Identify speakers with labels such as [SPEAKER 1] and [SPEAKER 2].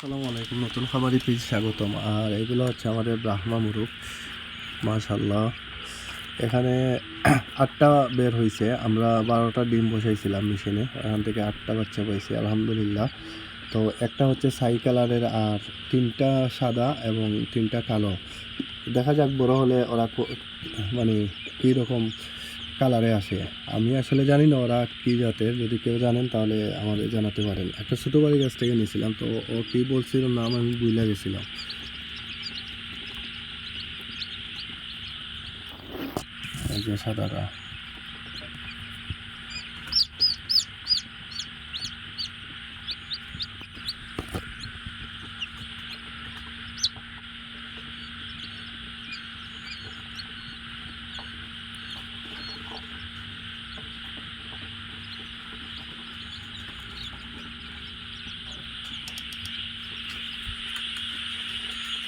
[SPEAKER 1] আসসালামু আলাইকুম, নতুন খামারি পেজ স্বাগতম। আর এগুলো হচ্ছে আমাদের ব্রাহ্মা মুরুগ, মাশাল্লাহ। এখানে 8টা বের হয়েছে। আমরা 12টা ডিম বসাইছিলাম মেশিনে, এখান থেকে 8টা বাচ্চা পাইছি আলহামদুলিল্লাহ। তো একটা হচ্ছে ছাই কালারের, আর 3টা সাদা এবং 3টা কালো। দেখা যাক বড় হলে ওরা মানে কীরকম কালারে আসে। আমি আসলে জানি না ওরা কী জাতের, যদি কেউ জানেন তাহলে আমাদের জানাতে পারেন। একটা ছোটো বাড়ি গাছ থেকে নিয়েছিলাম, তো ও কী বলছিল নাম আমি ভুলে গেছিলাম। এই যে সাদাটা।